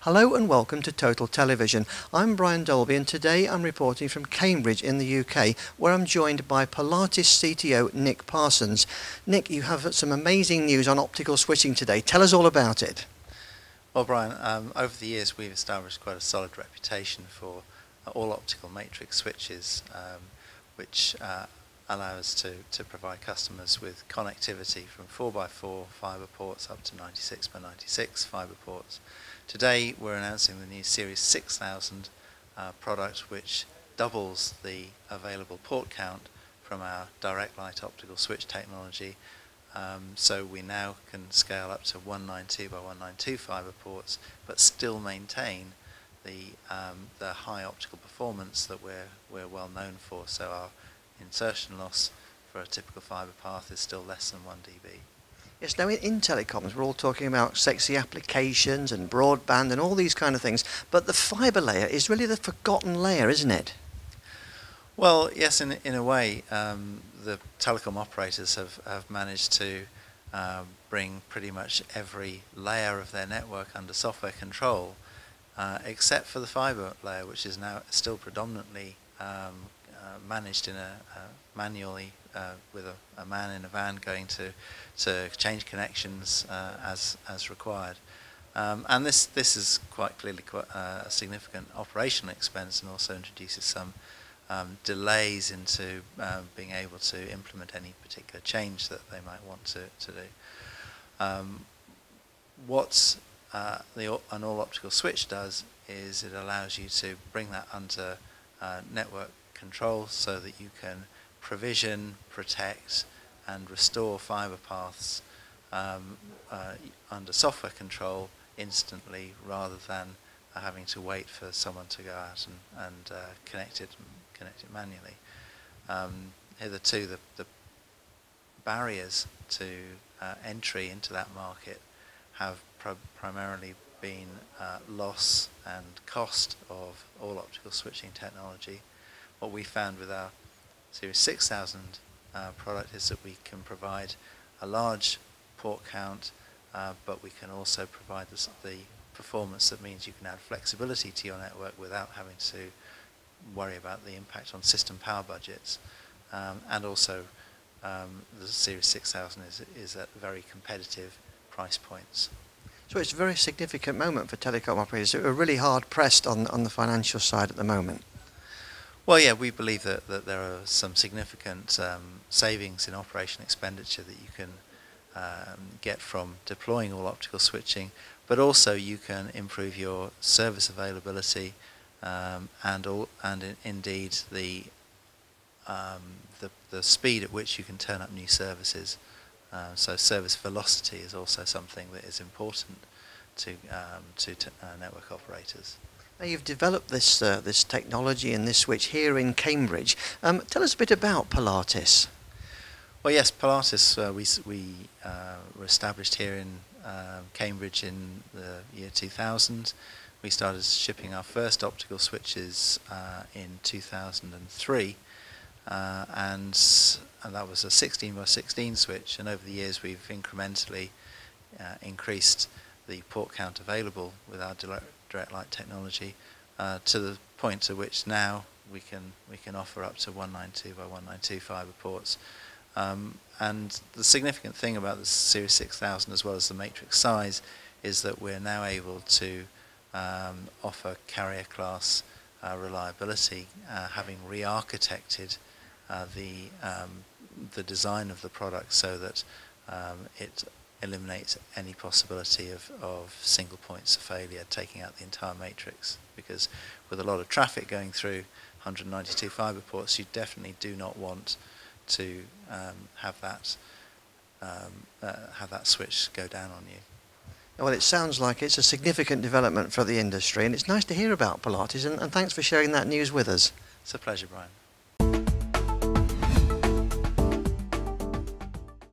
Hello and welcome to Total Television. I'm Brian Dolby and today I'm reporting from Cambridge in the UK, where I'm joined by Polatis CTO Nick Parsons. Nick, you have some amazing news on optical switching today. Tell us all about it. Well, Brian, over the years we've established quite a solid reputation for all optical matrix switches, which allow us to provide customers with connectivity from 4x4 fibre ports up to 96x96 fibre ports. Today we're announcing the new Series 6000 product, which doubles the available port count from our direct light optical switch technology. So we now can scale up to 192x192 fibre ports, but still maintain the high optical performance that we're well known for. So our insertion loss for a typical fibre path is still less than 1 dB. Yes, now in telecoms we're all talking about sexy applications and broadband and all these kind of things, but the fibre layer is really the forgotten layer, isn't it? Well, yes, in a way, the telecom operators have managed to bring pretty much every layer of their network under software control, except for the fibre layer, which is now still predominantly managed in manually with a man in a van going to change connections as required. And this is quite clearly a significant operational expense, and also introduces some delays into being able to implement any particular change that they might want to do. What an all-optical switch does is it allows you to bring that under network control, so that you can provision, protect and restore fibre paths under software control instantly, rather than having to wait for someone to go out and connect it manually. Hitherto the barriers to entry into that market have primarily been loss and cost of all optical switching technology. What we found with our Series 6000 product is that we can provide a large port count, but we can also provide the performance that means you can add flexibility to your network without having to worry about the impact on system power budgets. And also the Series 6000 is at very competitive price points. So it's a very significant moment for telecom operators who are really hard pressed on the financial side at the moment. Well, yeah, we believe that there are some significant savings in operation expenditure that you can get from deploying all optical switching, but also you can improve your service availability and indeed the speed at which you can turn up new services. So service velocity is also something that is important to network operators. Now you've developed this this technology and this switch here in Cambridge. Tell us a bit about Polatis. Well, yes, Polatis we were established here in Cambridge in the year 2000. We started shipping our first optical switches in 2003, and that was a 16x16 switch. And over the years, we've incrementally increased the port count available with our direct light technology to the point at which now we can offer up to 192x192 fibre ports. And the significant thing about the Series 6000, as well as the matrix size, is that we're now able to offer carrier class reliability, having re-architected the design of the product so that it eliminates any possibility of single points of failure, taking out the entire matrix. Because with a lot of traffic going through 192 fibre ports, you definitely do not want to have that switch go down on you. Well, it sounds like it's a significant development for the industry, and it's nice to hear about Polatis, and thanks for sharing that news with us. It's a pleasure, Brian.